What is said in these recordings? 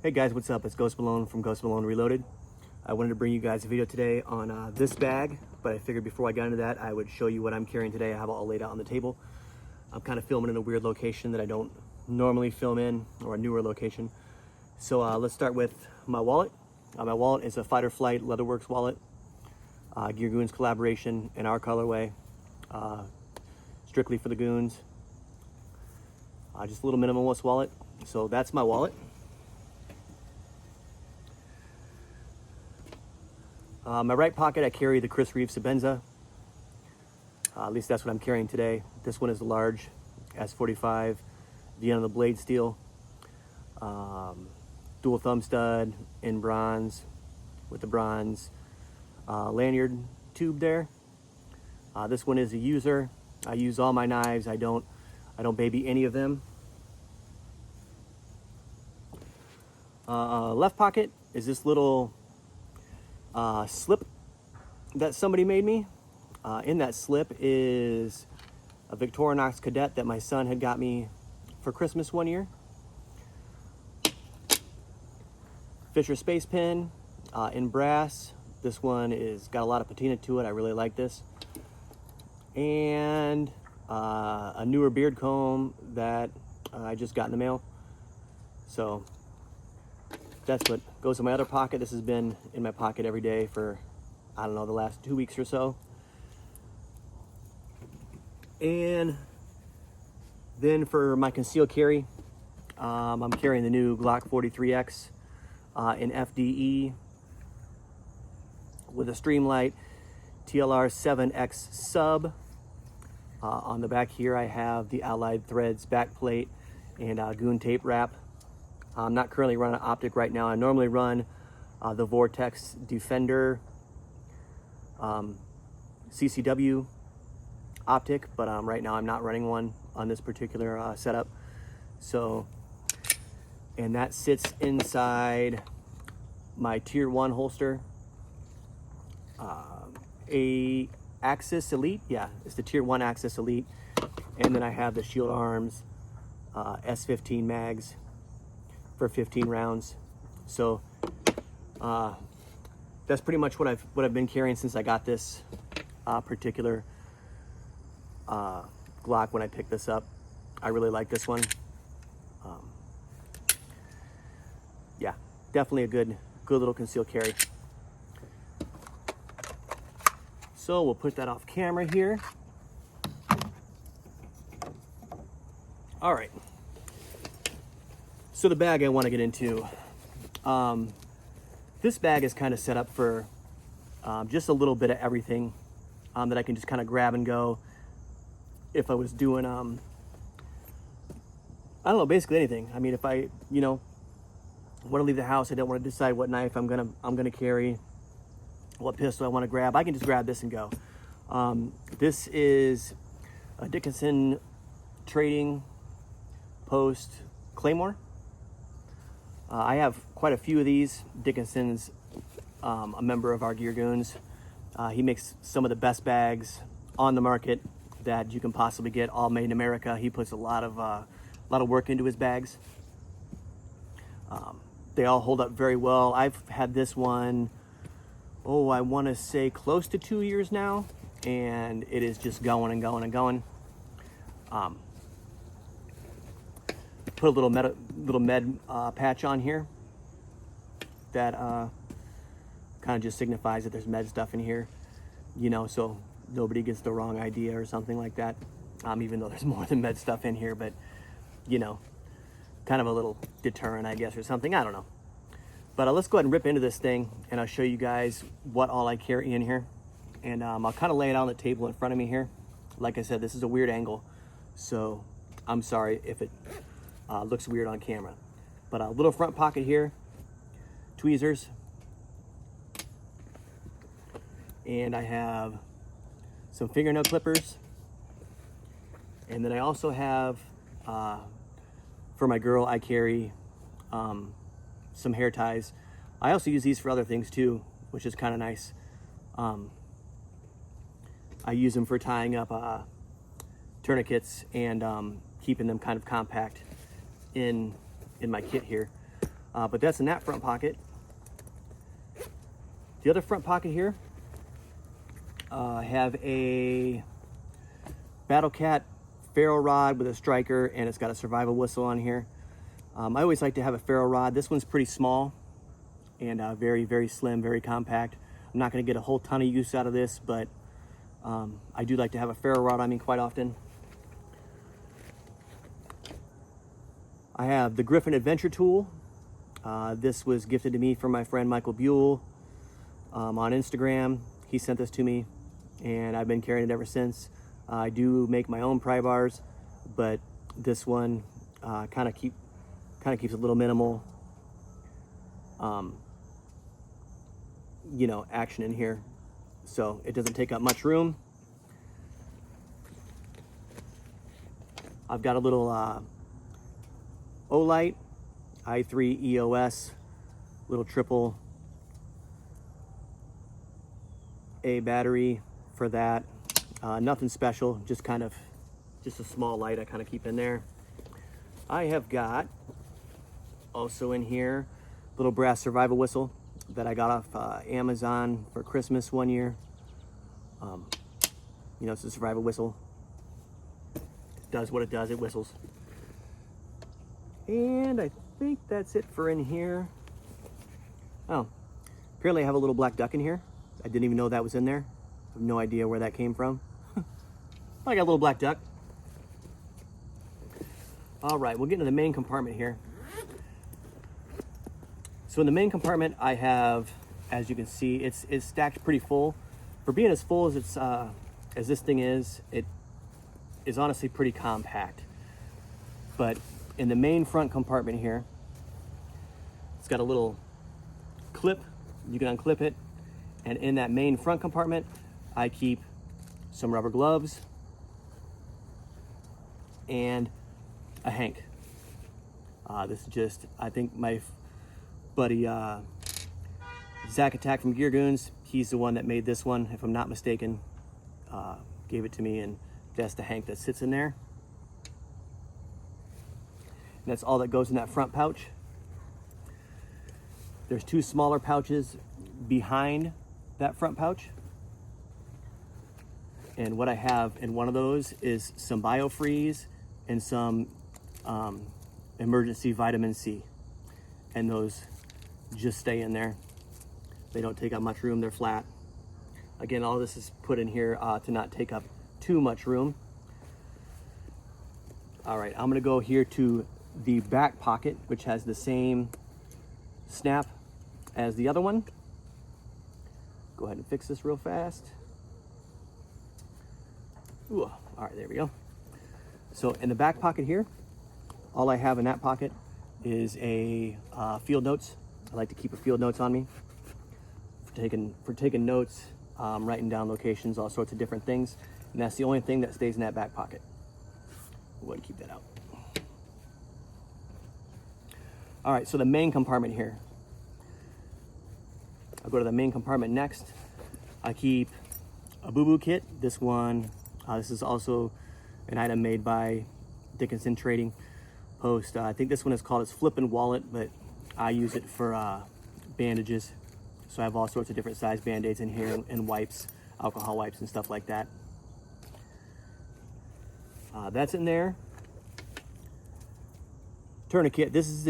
Hey guys, what's up? It's Ghost Malone from Ghost Malone Reloaded. I wanted to bring you guys a video today on this bag, but I figured before I got into that, I would show you what I'm carrying today. I have it all laid out on the table. I'm kind of filming in a weird location that I don't normally film in, or a newer location. So let's start with my wallet. My wallet is a Fight or Flight Leatherworks wallet. Gear Goons collaboration in our colorway. Strictly for the goons. Just a little minimalist wallet. So that's my wallet. My right pocket, I carry the Chris Reeve Sebenza. At least that's what I'm carrying today. This one is the large S45, the end of the blade steel, dual thumb stud in bronze with the bronze lanyard tube there. This one is a user. I use all my knives. I don't baby any of them. Left pocket is this little slip that somebody made me. In that slip is a Victorinox Cadet that my son had got me for Christmas one year. Fisher Space Pen in brass. This one is got a lot of patina to it. I really like this. And a newer beard comb that I just got in the mail. So that's what goes in my other pocket. This has been in my pocket every day for, I don't know, the last 2 weeks or so. And then for my concealed carry, I'm carrying the new Glock 43X in FDE with a Streamlight TLR 7X sub. On the back here, I have the Allied Threads backplate and goon tape wrap. I'm not currently running optic right now. I normally run the Vortex Defender CCW optic, but right now I'm not running one on this particular setup. So, and that sits inside my Tier 1 holster. A Axis Elite, yeah, it's the Tier 1 Axis Elite. And then I have the Shield Arms S15 mags for 15 rounds. So that's pretty much what I've been carrying since I got this particular Glock when I picked this up. I really like this one. Yeah, definitely a good little concealed carry. So we'll put that off camera here. All right. So the bag I want to get into. This bag is kind of set up for just a little bit of everything that I can just kind of grab and go. If I was doing, I don't know, basically anything. I mean, if I, want to leave the house, I don't want to decide what knife I'm gonna carry, what pistol I want to grab, I can just grab this and go. This is a Dickinson Trading Post Claymore. I have quite a few of these. Dickinson's a member of our Gear Goons. He makes some of the best bags on the market that you can possibly get, all made in America. He puts a lot of work into his bags. They all hold up very well. I've had this one, I want to say close to 2 years now, and it is just going and going and going. Put a little med patch on here that kind of just signifies that there's med stuff in here, so nobody gets the wrong idea or something like that. Even though there's more than med stuff in here, but kind of a little deterrent, I guess, or something. I don't know. But let's go ahead and rip into this thing, and I'll show you guys what all I carry in here. And I'll kind of lay it out on the table in front of me here. Like I said, this is a weird angle, so I'm sorry if it looks weird on camera. But a little front pocket here, tweezers, and I have some fingernail clippers, and then I also have for my girl, I carry some hair ties. I also use these for other things too, which is kind of nice. I use them for tying up tourniquets and keeping them kind of compact in my kit here. But that's in that front pocket. The other front pocket here, I have a Battle Cat ferro rod with a striker, and it's got a survival whistle on here. I always like to have a ferro rod. This one's pretty small and very, very slim, very compact. I'm not going to get a whole ton of use out of this, but I do like to have a ferro rod on me quite often. I have the Griffin Adventure Tool. This was gifted to me from my friend Michael Buell on Instagram. He sent this to me, and I've been carrying it ever since. I do make my own pry bars, but this one kind of keeps a little minimal, you know, action in here, so it doesn't take up much room. I've got a little Olight i3 EOS, little triple A battery for that. Nothing special, just a small light I kind of keep in there. I have got also in here little brass survival whistle that I got off Amazon for Christmas one year. You know, it's a survival whistle. It does what it does, it whistles. And I think that's it for in here. Oh, apparently I have a little black duck in here. I didn't even know that was in there. I have no idea where that came from. I got a little black duck. All right, we'll get into the main compartment here. So in the main compartment, I have, as you can see, it's stacked pretty full. For being as full as this thing is, it is honestly pretty compact. But in the main front compartment here, it's got a little clip. You can unclip it. And in that main front compartment, I keep some rubber gloves and a hank. This is just, I think my buddy Zach Attack from Gear Goons, he's the one that made this one, if I'm not mistaken. Gave it to me, and that's the hank that sits in there. And that's all that goes in that front pouch. There's two smaller pouches behind that front pouch. And what I have in one of those is some BioFreeze and some emergency vitamin C. And those just stay in there. They don't take up much room, they're flat. Again, all this is put in here to not take up too much room. All right, I'm gonna go here to the back pocket, which has the same snap as the other one. Go ahead and fix this real fast. Ooh, all right, there we go. So in the back pocket here, all I have in that pocket is a field notes. I like to keep a field notes on me for taking notes, writing down locations, all sorts of different things. And that's the only thing that stays in that back pocket. We'll go ahead and keep that out. All right, so the main compartment here. I'll go to the main compartment next. I keep a boo-boo kit. This one, this is also an item made by Dickinson Trading Post. I think this one is called its Flippin' Wallet, but I use it for bandages. So I have all sorts of different size band-aids in here, and wipes, alcohol wipes and stuff like that. That's in there. Tourniquet. This is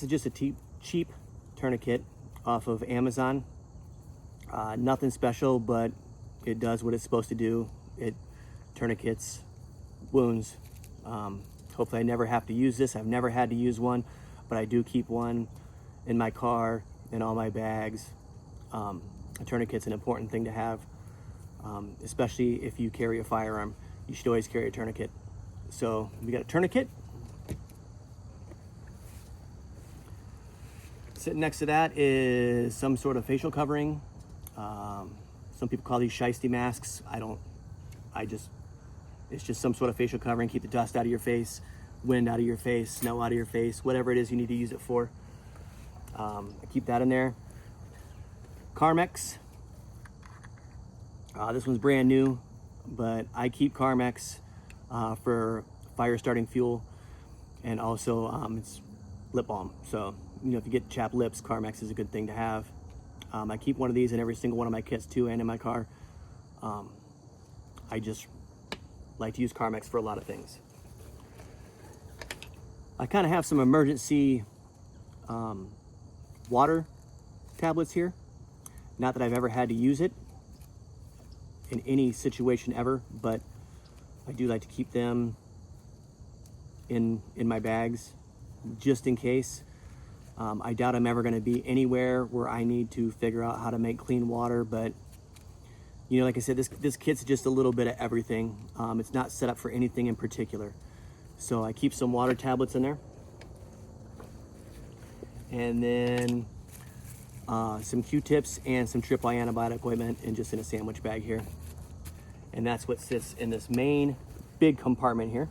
just a cheap tourniquet off of Amazon. Nothing special, but it does what it's supposed to do. It tourniquets wounds. Hopefully I never have to use this. I've never had to use one, but I do keep one in my car, in all my bags. A tourniquet's an important thing to have, especially if you carry a firearm. You should always carry a tourniquet. So we got a tourniquet. Sitting next to that is some sort of facial covering. Some people call these shiesty masks. It's just some sort of facial covering. Keep the dust out of your face, wind out of your face, snow out of your face, whatever it is you need to use it for. I keep that in there. Carmex. This one's brand new, but I keep Carmex for fire starting fuel, and also it's lip balm. So, you know, if you get chapped lips, Carmex is a good thing to have. I keep one of these in every single one of my kits too, and in my car. I just like to use Carmex for a lot of things. I kind of have some emergency water tablets here. Not that I've ever had to use it in any situation ever, but I do like to keep them in my bags just in case. I doubt I'm ever going to be anywhere where I need to figure out how to make clean water, but you know, like I said, this kit's just a little bit of everything. It's not set up for anything in particular. So I keep some water tablets in there. And then some Q-tips and some triple antibiotic ointment, and just in a sandwich bag here. And that's what sits in this main big compartment here.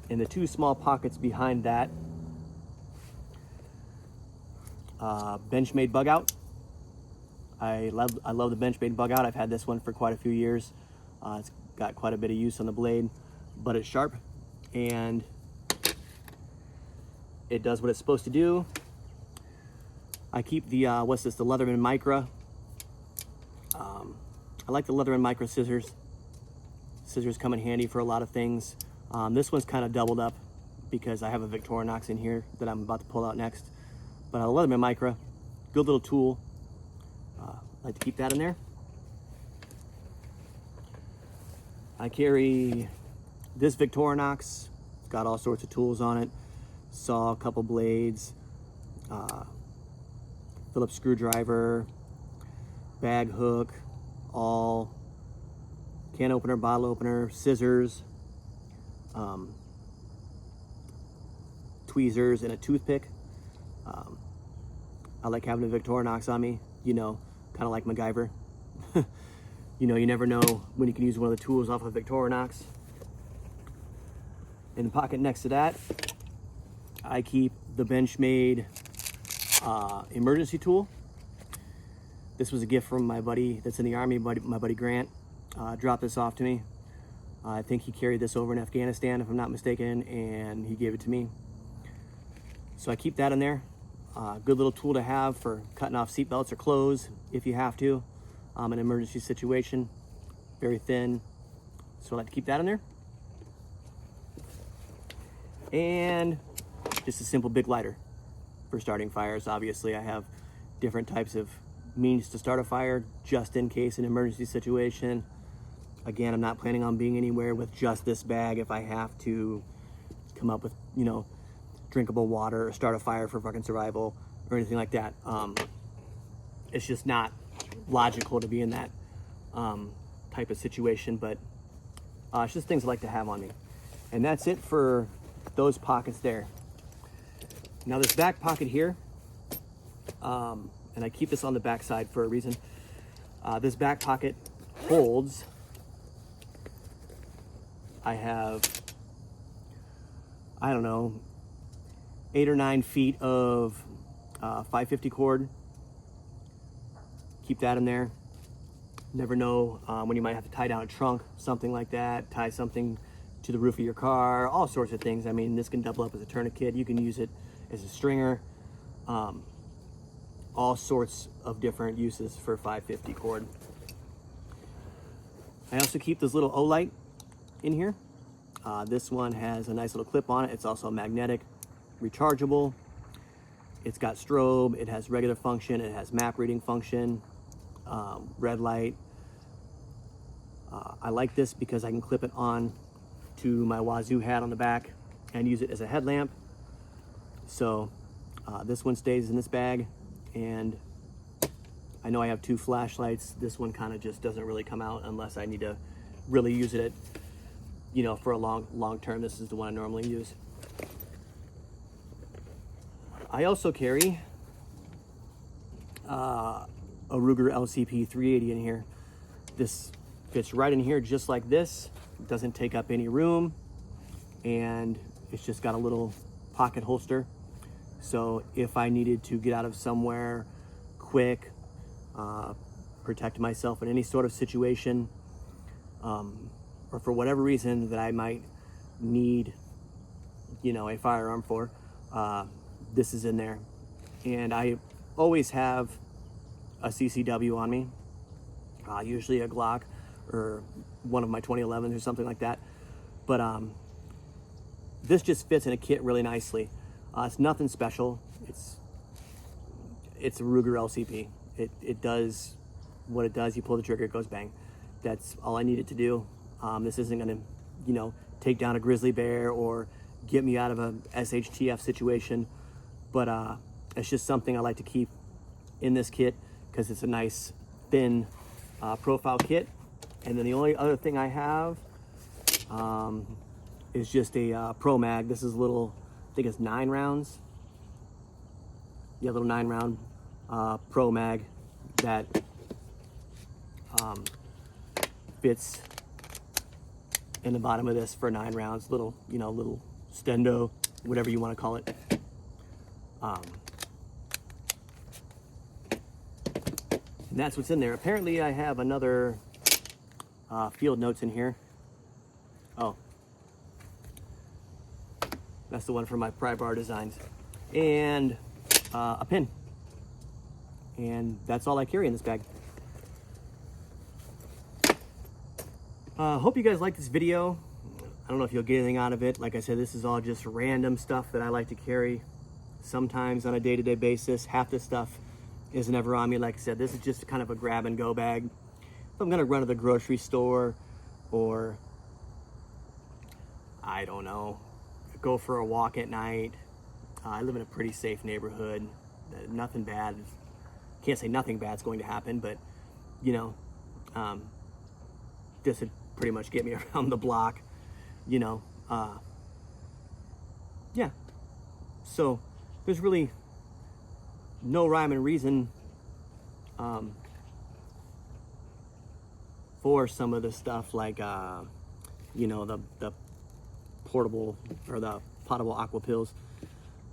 In the two small pockets behind that, Benchmade bug out. I love the Benchmade bug out. I've had this one for quite a few years. It's got quite a bit of use on the blade, but it's sharp and it does what it's supposed to do. I keep the what's this, the Leatherman Micra. I like the Leatherman Micra scissors. Scissors come in handy for a lot of things. This one's kind of doubled up because I have a Victorinox in here that I'm about to pull out next. But a Leatherman Micra, good little tool. I like to keep that in there. I carry this Victorinox. It's got all sorts of tools on it. Saw, a couple blades, Phillips screwdriver, bag hook, all can opener, bottle opener, scissors, tweezers, and a toothpick. I like having a Victorinox on me, you know, kind of like MacGyver. You know, you never know when you can use one of the tools off of Victorinox. In the pocket next to that, I keep the Benchmade emergency tool. This was a gift from my buddy that's in the Army, my buddy Grant. Dropped this off to me. I think he carried this over in Afghanistan, if I'm not mistaken, and he gave it to me. So I keep that in there. Good little tool to have for cutting off seat belts or clothes if you have to, in an emergency situation. Very thin, so I like to keep that in there. And just a simple big lighter for starting fires. Obviously, I have different types of means to start a fire just in case an emergency situation. Again, I'm not planning on being anywhere with just this bag if I have to come up with, you know, drinkable water or start a fire for fucking survival or anything like that. It's just not logical to be in that type of situation, but it's just things I like to have on me. And that's it for those pockets there. Now this back pocket here, and I keep this on the back side for a reason. This back pocket holds, I have, I don't know, 8 or 9 feet of 550 cord. Keep that in there. Never know when you might have to tie down a trunk, something like that, tie something to the roof of your car, all sorts of things. I mean, this can double up as a tourniquet. You can use it as a stringer. All sorts of different uses for 550 cord. I also keep this little O-light in here. This one has a nice little clip on it. It's also magnetic, rechargeable. It's got strobe, it has regular function, it has map reading function, red light. I like this because I can clip it on to my Wazoo hat on the back and use it as a headlamp. So this one stays in this bag, and I know I have 2 flashlights. This one kind of just doesn't really come out unless I need to really use it, you know, for a long term. This is the one I normally use. I also carry a Ruger LCP 380 in here. This fits right in here just like this. It doesn't take up any room, and it's just got a little pocket holster. So if I needed to get out of somewhere quick, protect myself in any sort of situation, or for whatever reason that I might need, you know, a firearm for, this is in there. And I always have a CCW on me, usually a Glock or one of my 2011s or something like that. But this just fits in a kit really nicely. It's nothing special. It's a Ruger LCP. It does what it does. You pull the trigger, it goes bang. That's all I need it to do. This isn't gonna, you know, take down a grizzly bear or get me out of a SHTF situation, but it's just something I like to keep in this kit because it's a nice thin profile kit. And then the only other thing I have is just a Pro Mag. This is a little, I think it's 9 rounds. Yeah, little 9 round Pro Mag that fits in the bottom of this for 9 rounds. Little, you know, little stendo, whatever you want to call it. And that's what's in there. Apparently I have another field notes in here. Oh, that's the one for my pry bar designs. And a pin. And that's all I carry in this bag. Hope you guys like this video. I don't know if you'll get anything out of it. Like I said, this is all just random stuff that I like to carry sometimes on a day-to-day basis. Half this stuff is never on me. Like I said, this is just kind of a grab and go bag. If I'm gonna run to the grocery store or, I don't know, go for a walk at night. I live in a pretty safe neighborhood. Nothing bad. Can't say nothing bad's going to happen, but you know, this would pretty much get me around the block, you know. Yeah. So there's really no rhyme and reason for some of the stuff, like you know, the portable or the potable aqua pills,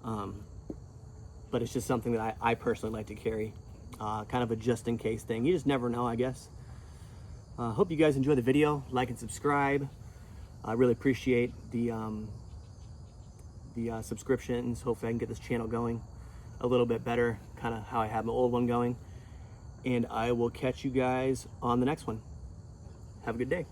but it's just something that I personally like to carry, kind of a just in case thing. You just never know, I guess. Hope you guys enjoy the video. Like and subscribe. I really appreciate the subscriptions. Hopefully I can get this channel going a little bit better, kind of how I had my old one going. And I will catch you guys on the next one. Have a good day.